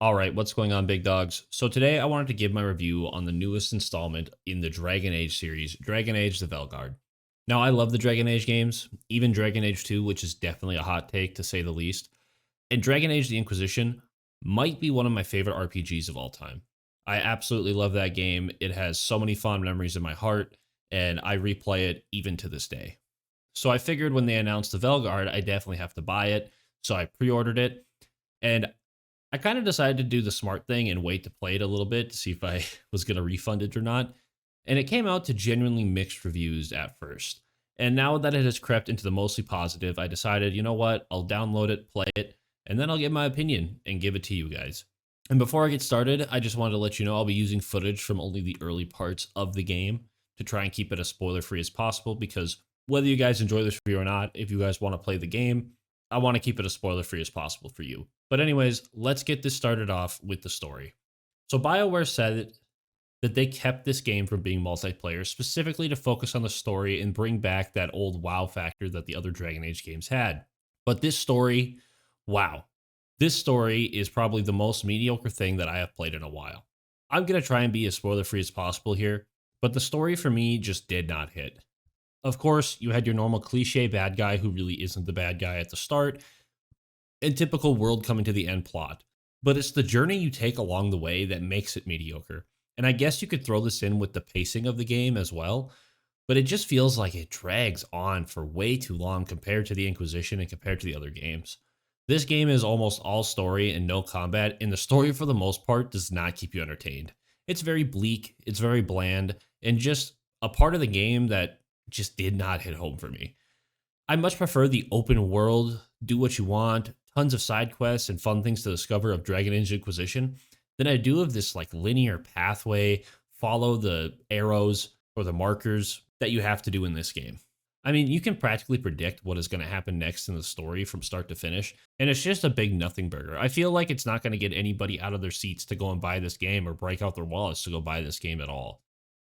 All right, what's going on, big dogs? So today I wanted to give my review on the newest installment in the Dragon Age series, Dragon Age the Veilguard. Now, I love the Dragon Age games, even Dragon Age 2, which is definitely a hot take to say the least. And Dragon Age the Inquisition might be one of my favorite RPGs of all time. I absolutely love that game. It has so many fond memories in my heart, and I replay it even to this day. So I figured when they announced the Veilguard, I definitely have to buy it. So I pre-ordered it, and I kind of decided to do the smart thing and wait to play it a little bit to see if I was going to refund it or not. And it came out to genuinely mixed reviews at first. And now that it has crept into the mostly positive, I decided, you know what, I'll download it, play it, and then I'll give my opinion and give it to you guys. And before I get started, I just wanted to let you know I'll be using footage from only the early parts of the game to try and keep it as spoiler free as possible, because whether you guys enjoy this review or not, if you guys want to play the game, I want to keep it as spoiler free as possible for you. But anyways, let's get this started off with the story. So BioWare said that they kept this game from being multiplayer specifically to focus on the story and bring back that old WoW factor that the other Dragon Age games had. But this story, wow. This story is probably the most mediocre thing that I have played in a while. I'm going to try and be as spoiler free as possible here, but the story for me just did not hit. Of course, you had your normal cliche bad guy who really isn't the bad guy at the start, and typical world coming to the end plot. But it's the journey you take along the way that makes it mediocre. And I guess you could throw this in with the pacing of the game as well, but it just feels like it drags on for way too long compared to the Inquisition and compared to the other games. This game is almost all story and no combat, and the story for the most part does not keep you entertained. It's very bleak, it's very bland, and just a part of the game that just did not hit home for me. I much prefer the open world, do what you want, tons of side quests and fun things to discover of Dragon Age Inquisition than I do of this like linear pathway, follow the arrows or the markers that you have to do in this game. I mean, you can practically predict what is going to happen next in the story from start to finish, and it's just a big nothing burger. I feel like it's not going to get anybody out of their seats to go and buy this game or break out their wallets to go buy this game at all.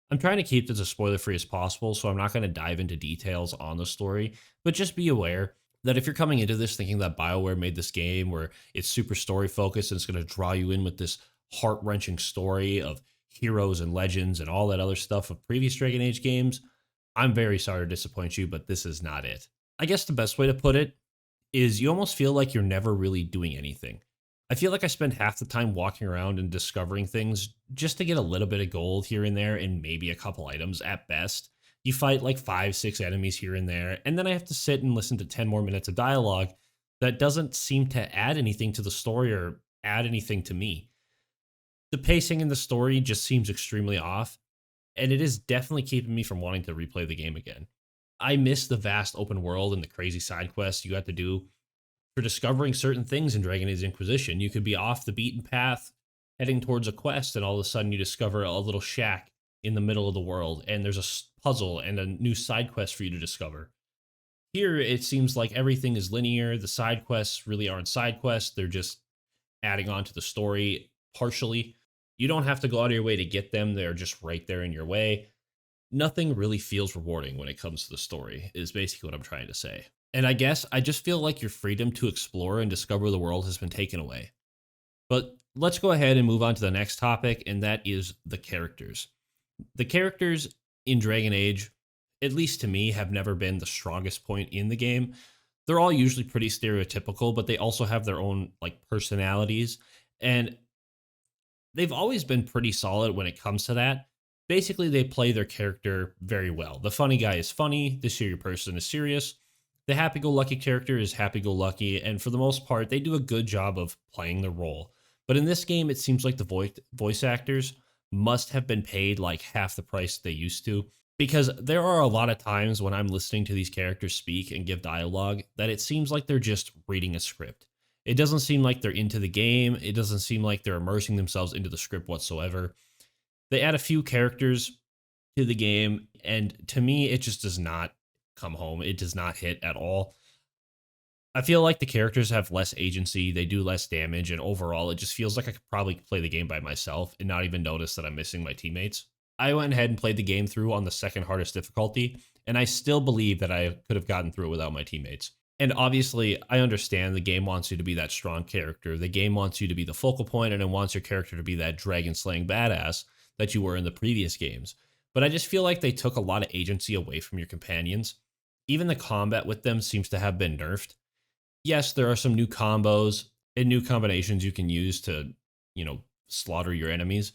I'm trying to keep this as spoiler free as possible, so I'm not going to dive into details on the story, but just be aware that if you're coming into this thinking that BioWare made this game where it's super story focused and it's going to draw you in with this heart wrenching story of heroes and legends and all that other stuff of previous Dragon Age games, I'm very sorry to disappoint you, but this is not it. I guess the best way to put it is you almost feel like you're never really doing anything. I feel like I spend half the time walking around and discovering things just to get a little bit of gold here and there and maybe a couple items at best. You fight like 5-6 enemies here and there, and then I have to sit and listen to 10 more minutes of dialogue that doesn't seem to add anything to the story or add anything to me. The pacing in the story just seems extremely off, and it is definitely keeping me from wanting to replay the game again. I miss the vast open world and the crazy side quests you have to do for discovering certain things in Dragon Age Inquisition. You could be off the beaten path, heading towards a quest, and all of a sudden you discover a little shack in the middle of the world, and there's a puzzle and a new side quest for you to discover. Here, it seems like everything is linear. The side quests really aren't side quests. They're just adding on to the story partially. You don't have to go out of your way to get them. They're just right there in your way. Nothing really feels rewarding when it comes to the story, is basically what I'm trying to say. And I guess I just feel like your freedom to explore and discover the world has been taken away. But let's go ahead and move on to the next topic, and that is the characters. The characters in Dragon Age, at least to me, have never been the strongest point in the game. They're all usually pretty stereotypical, but they also have their own like personalities, and they've always been pretty solid when it comes to that. Basically, they play their character very well. The funny guy is funny, the serious person is serious. The happy-go-lucky character is happy-go-lucky, and for the most part, they do a good job of playing the role. But in this game, it seems like the voice actors must have been paid like half the price they used to, because there are a lot of times when I'm listening to these characters speak and give dialogue that it seems like they're just reading a script. It doesn't seem like they're into the game. It doesn't seem like they're immersing themselves into the script whatsoever. They add a few characters to the game, and to me, it just does not come home. It does not hit at all. I feel like the characters have less agency, they do less damage, and overall, it just feels like I could probably play the game by myself and not even notice that I'm missing my teammates. I went ahead and played the game through on the second hardest difficulty, and I still believe that I could have gotten through it without my teammates. And obviously, I understand the game wants you to be that strong character. The game wants you to be the focal point, and it wants your character to be that dragon slaying badass that you were in the previous games. But I just feel like they took a lot of agency away from your companions. Even the combat with them seems to have been nerfed. Yes, there are some new combos and new combinations you can use to, slaughter your enemies.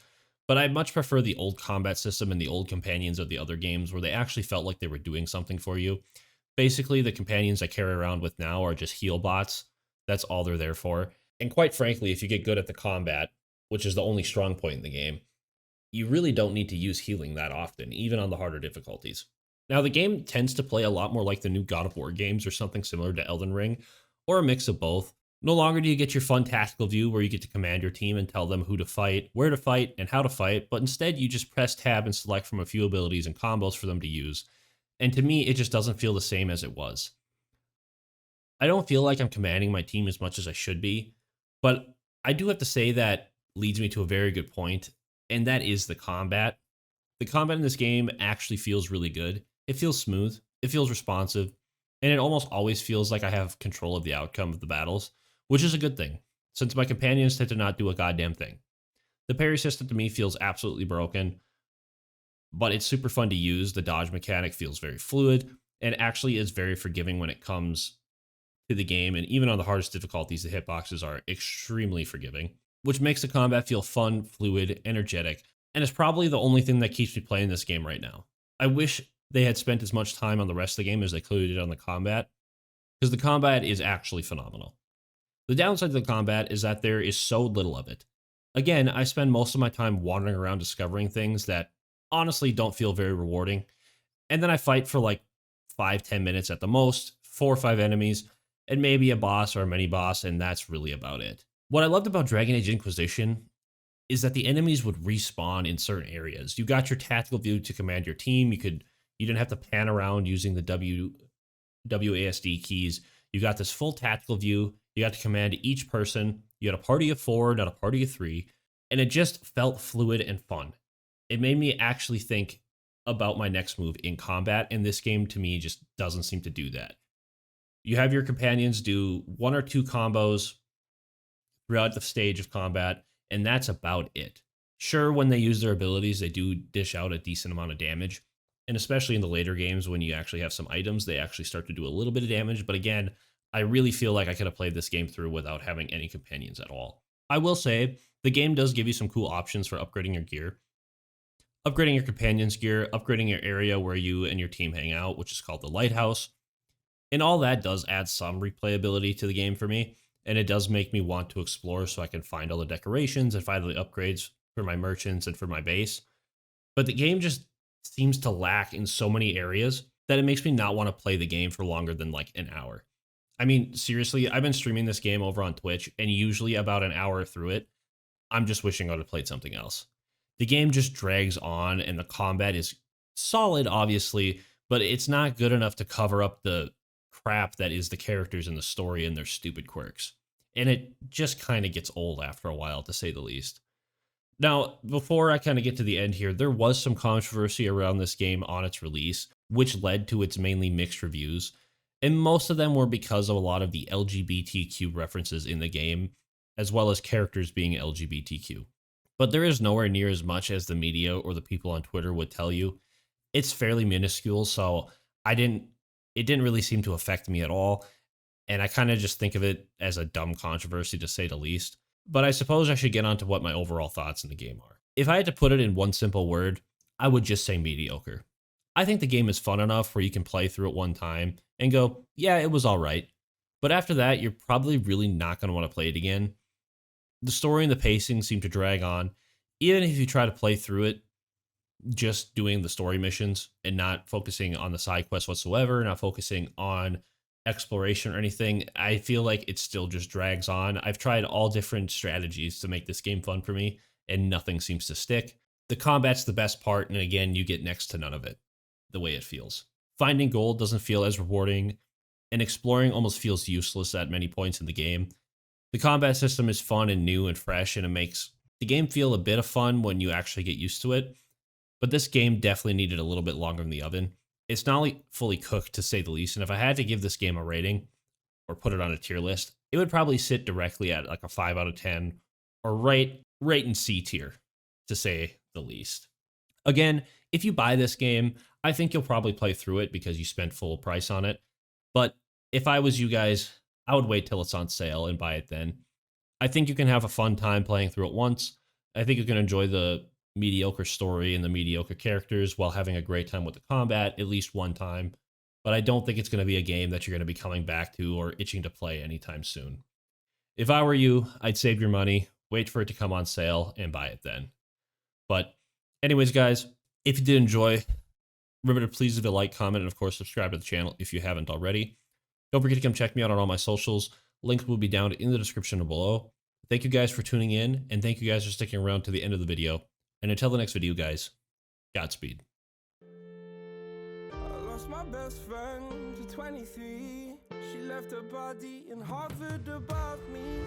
But I much prefer the old combat system and the old companions of the other games where they actually felt like they were doing something for you. Basically, the companions I carry around with now are just heal bots. That's all they're there for. And quite frankly, if you get good at the combat, which is the only strong point in the game, you really don't need to use healing that often, even on the harder difficulties. Now, the game tends to play a lot more like the new God of War games or something similar to Elden Ring, or a mix of both. No longer do you get your fun tactical view where you get to command your team and tell them who to fight, where to fight, and how to fight, but instead you just press tab and select from a few abilities and combos for them to use. And to me, it just doesn't feel the same as it was. I don't feel like I'm commanding my team as much as I should be, but I do have to say that leads me to a very good point, and that is the combat. The combat in this game actually feels really good. It feels smooth, it feels responsive, and it almost always feels like I have control of the outcome of the battles, which is a good thing, since my companions tend to not do a goddamn thing. The parry system to me feels absolutely broken, but it's super fun to use. The dodge mechanic feels very fluid, and actually is very forgiving when it comes to the game, and even on the hardest difficulties, the hitboxes are extremely forgiving, which makes the combat feel fun, fluid, energetic, and it's probably the only thing that keeps me playing this game right now. I wish they had spent as much time on the rest of the game as they clearly did on the combat, because the combat is actually phenomenal. The downside of the combat is that there is so little of it. Again, I spend most of my time wandering around discovering things that honestly don't feel very rewarding, and then I fight for like 5-10 minutes at the most, 4 or 5 enemies, and maybe a boss or a mini boss, and that's really about it. What I loved about Dragon Age Inquisition is that the enemies would respawn in certain areas. You got your tactical view to command your team. You didn't have to pan around using the WASD keys. You got this full tactical view. You got to command each person. You had a party of 4, not a party of 3, and it just felt fluid and fun. It made me actually think about my next move in combat, and this game to me just doesn't seem to do that. You have your companions do 1 or 2 combos throughout the stage of combat, and that's about it. Sure, when they use their abilities, they do dish out a decent amount of damage, and especially in the later games when you actually have some items, they actually start to do a little bit of damage, but again, I really feel like I could have played this game through without having any companions at all. I will say, the game does give you some cool options for upgrading your gear. Upgrading your companion's gear, upgrading your area where you and your team hang out, which is called the Lighthouse. And all that does add some replayability to the game for me, and it does make me want to explore so I can find all the decorations and find all the upgrades for my merchants and for my base. But the game just seems to lack in so many areas that it makes me not want to play the game for longer than like an hour. I mean, seriously, I've been streaming this game over on Twitch, and usually about an hour through it, I'm just wishing I would have played something else. The game just drags on, and the combat is solid, obviously, but it's not good enough to cover up the crap that is the characters in the story and their stupid quirks. And it just kind of gets old after a while, to say the least. Now, before I kind of get to the end here, there was some controversy around this game on its release, which led to its mainly mixed reviews. And most of them were because of a lot of the LGBTQ references in the game, as well as characters being LGBTQ. But there is nowhere near as much as the media or the people on Twitter would tell you. It's fairly minuscule, so it didn't really seem to affect me at all. And I kind of just think of it as a dumb controversy, to say the least. But I suppose I should get on to what my overall thoughts in the game are. If I had to put it in one simple word, I would just say mediocre. I think the game is fun enough where you can play through it one time and go, yeah, it was alright. But after that, you're probably really not going to want to play it again. The story and the pacing seem to drag on. Even if you try to play through it, just doing the story missions and not focusing on the side quests whatsoever, not focusing on exploration or anything, I feel like it still just drags on. I've tried all different strategies to make this game fun for me, and nothing seems to stick. The combat's the best part, and again, you get next to none of it, the way it feels. Finding gold doesn't feel as rewarding, and exploring almost feels useless at many points in the game. The combat system is fun and new and fresh, and it makes the game feel a bit of fun when you actually get used to it. But this game definitely needed a little bit longer in the oven. It's not fully cooked, to say the least, and if I had to give this game a rating, or put it on a tier list, it would probably sit directly at like a 5 out of 10 or right in C tier, to say the least. Again, if you buy this game, I think you'll probably play through it because you spent full price on it. But if I was you guys, I would wait till it's on sale and buy it then. I think you can have a fun time playing through it once. I think you can enjoy the mediocre story and the mediocre characters while having a great time with the combat at least one time. But I don't think it's going to be a game that you're going to be coming back to or itching to play anytime soon. If I were you, I'd save your money, wait for it to come on sale, and buy it then. But anyways, guys, if you did enjoy, remember to please leave a like, comment, and of course, subscribe to the channel if you haven't already. Don't forget to come check me out on all my socials. Links will be down in the description below. Thank you guys for tuning in, and thank you guys for sticking around to the end of the video. And until the next video, guys, Godspeed. I lost my best friend to 23. She left her body in Harvard above me.